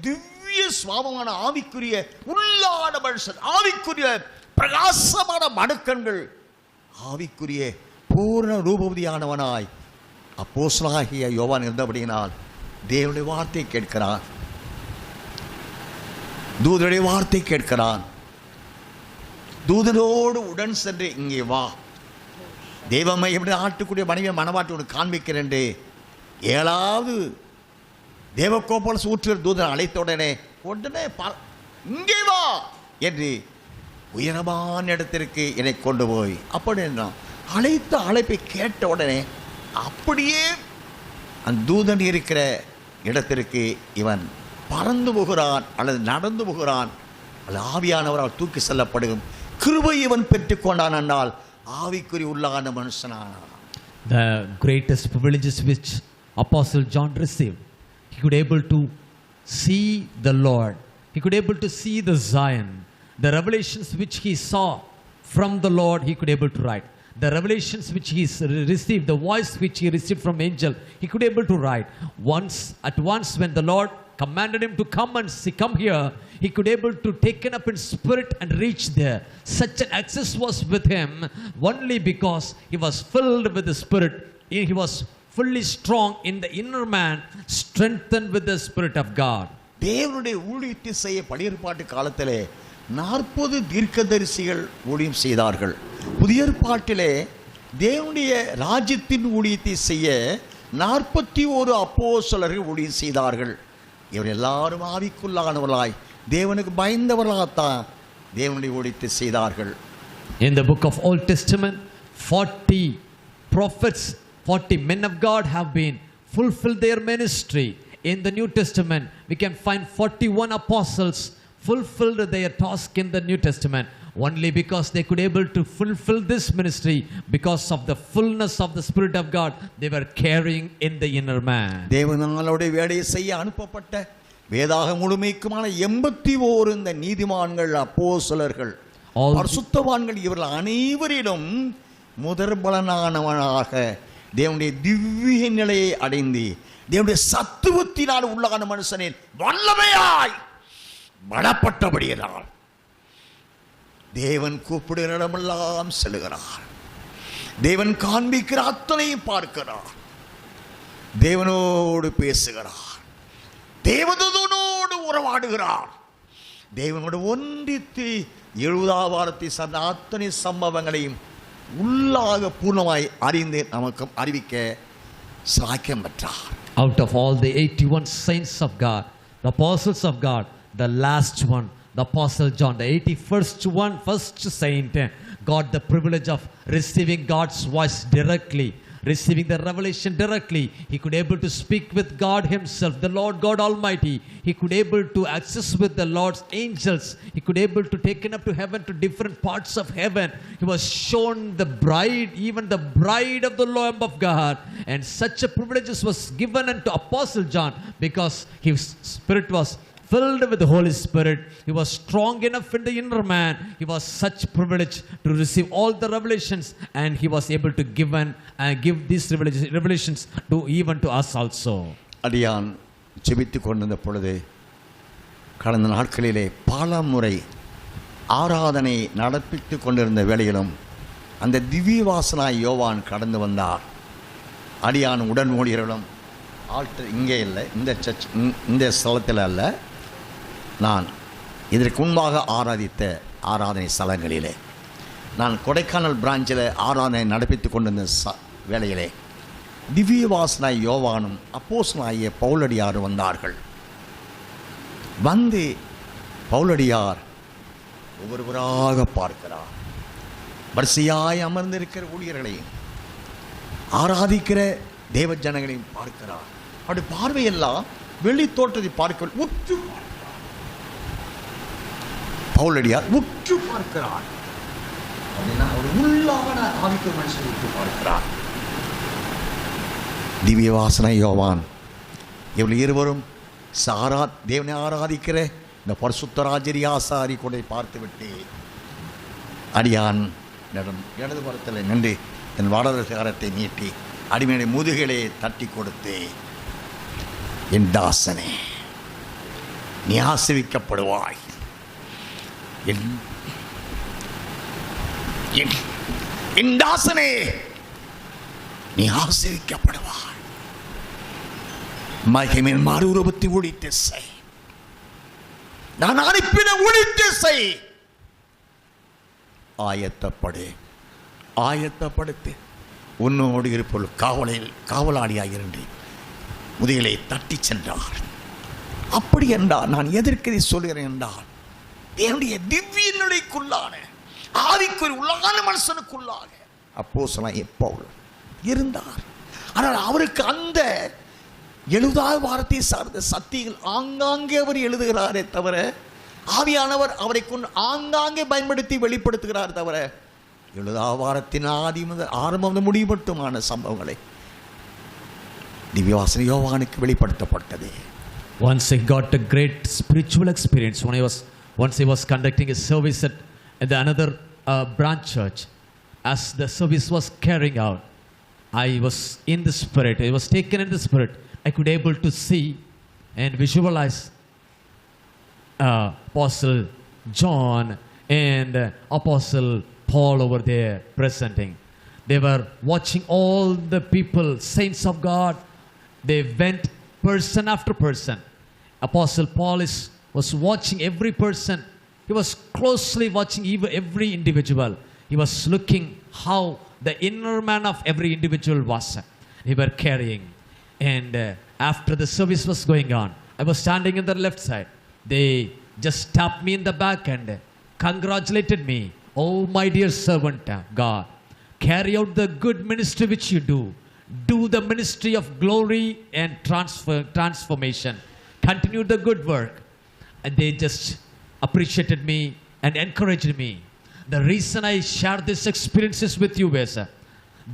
திவ்ய சுவாபமான ஆவிக்குரிய உள்ளான மனுஷன், ஆவிக்குரிய பிரகாசமான மடுக்கண்கள், ஆவிக்குரிய பூர்ண ரூபவதியானவனாய் அப்போஸ்தலனாகிய யோவான் இருந்தபடியினால் தேவனுடைய வார்த்தை கேட்கிறான், தூதனுடைய வார்த்தை கேட்கிறான். தூதனோடு உடன் சென்று இங்கே வா, தெய்வமை எப்படி ஆட்டுக்குரிய மனைவியை மனவாட்டோடு காண்பிக்கிறேன். 7வது தேவகோபால ஊற்றுகிற தூதன் அழைத்த உடனே இங்கே வா என்று உயரமான இடத்திற்கு என்னை கொண்டு போய், அப்படி அழைத்த அழைப்பை கேட்ட உடனே அப்படியே அந்த தூதன் இருக்கிற இடத்திற்கு இவன் பறந்து போகிறான் அல்லது நடந்து போகிறான் அல்லது ஆவியானவரால் தூக்கி செல்லப்படுகும் கிருபை இவன் பெற்றுக்கொண்டான் என்றால் ஆவிக்குரிய உள்ளான மனுஷனானான். The greatest privileges which Apostle John received, he could able to see the Lord, he could able to see the Zion, the revelations which he saw from the Lord he could able to write, the revelations which he received, the voice which he received from angel, he could able to write. At once when the Lord commanded him to come and come here, he could able to taken up in spirit and reach there. Such an access was with him only because he was filled with the Spirit. He was fully strong in the inner man, strengthened with the Spirit of God. தேவனுடைய ஊழியத்தை செய்ய பழையற்பாட்டு காலத்திலே 40 தீர்க்கதரிசிகள் ஊழியம் செய்தார்கள். புதிய ஏற்பாட்டிலே தேவனுடைய ராஜ்யத்தின் ஊழியத்தை செய்ய 41 அப்போஸ்தலர்கள் ஊழியம் செய்தார்கள். இவர் எல்லாரும் ஆவிக்குள்ளானவர்களாய் தேவனுக்கு பயந்தவர்களாகத்தான் தேவனுடைய ஊழியத்தை செய்தார்கள். In the book of Old Testament, 40 prophets, 40 men of God have been fulfilled their ministry. In the New Testament, we can find 41 apostles fulfilled their task in the New Testament only because they could able to fulfill this ministry because of the fullness of the Spirit of God they were carrying in the inner man. தேவனாலுடைய வேலையை செய்ய அனுப்பப்பட்ட வேதாக முழுமைக்குமான 81 இந்த நீதிமான்கள் அப்போஸ்தலர்கள் பரிசுத்தவான்கள் இவர்கள் அனைவரிலும் முதற்பலனானவனாக தேவனுடைய திவ்ய நிலையை அடைந்து தேவனுடைய சத்துவத்தினால் உள்ளான மனுஷனின் வல்லமையாய் பலப்பட்டபடியால் தேவன் கூப்பிடுகிற இடமெல்லாம் செல்கிறார். தேவன் காண்பிக்கிற அத்தனையும் பார்க்கிறார். தேவனோடு பேசுகிறார். தேவதூதனோடு உறவாடுகிறார். தேவனோடு ஒன்றித்து 70ஆம் வாரத்தை சார்ந்த அத்தனை சம்பவங்களையும் உள்ளாக பூர்ணமாய் அறிந்து நமக்கு அறிவிக்க சாக்கியம் பெற்றார். Out of all the 81 saints of God, the apostles of God, the last one, the Apostle John, the 81st one, first saint, got the privilege of receiving God's voice directly, receiving the revelation directly. He could able to speak with God himself, the Lord God Almighty. He could able to access with the Lord's angels. He could able to taken up to heaven, to different parts of heaven. He was shown the bride, even the bride of the Lamb of God. And such a privileges was given unto Apostle John because his spirit was filled with the Holy Spirit. He was strong enough in the inner man. He was such privilege to receive all the revelations, and he was able to give these revelations to even to us also. அடியான் ஜெபித்துக் கொண்டிருந்த பொழுது கடந்த நாட்களிலே பல முறை ஆராதனை நடப்பித்துக் கொண்டிருந்த வேளையிலும் அந்த திவ்ய வாசனாய் யோவான் கடந்து வந்தார். அடியான் உடன் ஊழியர்களும் ஆல்டர் இங்கே இல்லை, இந்த சர்ச் இந்த ஸ்தலத்தில் அல்ல, நான் இதற்கு முன்பாக ஆராதித்த ஆராதனை ஸ்தலங்களிலே நான் கொடைக்கானல் பிரான்ச்சில் ஆராதனை நடப்பித்துக் கொண்டிருந்த வேளையிலே திவ்ய வாசனாய் யோவானும் அப்போஸ்தலனாகிய பவுலடியாரும் வந்தார்கள். வந்து பவுலடியார் ஒவ்வொருவராக பார்க்கிறார். வரிசையாய் அமர்ந்திருக்கிற ஊழியர்களையும் ஆராதிக்கிற தேவ ஜனங்களையும் பார்க்கிறார். அப்படி பார்வையெல்லாம் வெளி தோற்றத்தை பார்க்க உற்று பவுலடியார் உற்று பார்க்கிறார். ஒரு உள்ளான ஆவிக்கு மனுஷனை உற்று பார்க்கிறார். திவ்ய வாசனை யோவான் இவர்கள் இருவரும் தேவனை ஆராதிக்கிற இந்த பரிசுத்தராஜரி ஆசாரி கொண்டை பார்த்துவிட்டு அடியான் இடது புறத்தில் நின்று என் வலது கரத்தை நீட்டி அடிமையுடைய முதுகலை தட்டி கொடுத்து, என் தாசனே நீ ஆசீர்வதிக்கப்படுவாய். என் தாசனே, நீ ஆசீர்வதிக்கப்படுவாய். மகிமையின் மறுரூபத்தை ஒழித்து செய். நான் அனுப்பின ஒழித்து செய். ஆயத்தப்படுத்து. உன்னோடு இருப்பொருள் காவலாளியாக இருந்து முதுகிலே தட்டி சென்றார். அப்படி என்றால் நான் எதற்கு சொல்கிறேன் என்றால், என்னுடைய திவ்ய நிலைக்குள்ளான ஆவிக்குரிய உள்ளான மனுஷனுக்குள்ளாக அப்போஸ்தலனாகிய பவுல் இருந்தார். ஆனால் அவருக்கு அந்த 70வது வாரத்தை சார்ந்த சத்தியங்கள் ஆங்காங்கே அவர் எழுதுகிறாரே தவிர, ஆவியானவர் அவரை கொண்டு ஆங்காங்கே பயன்படுத்தி வெளிப்படுத்துகிறார் தவிர, 70வது வாரத்தின் ஆரம்பம் முடிவு மட்டுமான சம்பவங்களை திவ்யவாசன யோவானுக்கு வெளிப்படுத்தப்பட்டது. Once I got a great spiritual experience once I was conducting a service at another branch church. As the service was carrying out, I was in the spirit. I was taken in the spirit. I could able to see and visualize Apostle John and Apostle Paul over there presenting. They were watching all the people, saints of God. They went person after person. Apostle Paul was watching every person. He was closely watching every individual. He was looking how the inner man of every individual was. They were carrying. And after the service was going on, I was standing in the left side. They just tapped me in the back and congratulated me. Oh, my dear servant of God, carry out the good ministry which you do. Do the ministry of glory and transformation. Continue the good work. And they just appreciated me and encouraged me. The reason I share these experiences with you is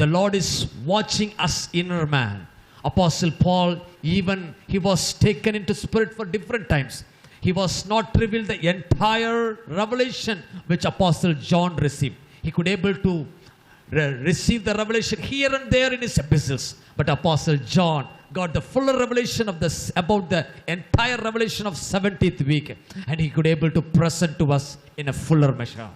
the Lord is watching us inner man. Apostle Paul, even he was taken into spirit for different times. He was not revealed the entire revelation which Apostle John received. He could able to receive the revelation here and there in his epistles. But Apostle John got the fuller revelation about the entire revelation of 70th week. And he could able to present to us in a fuller measure.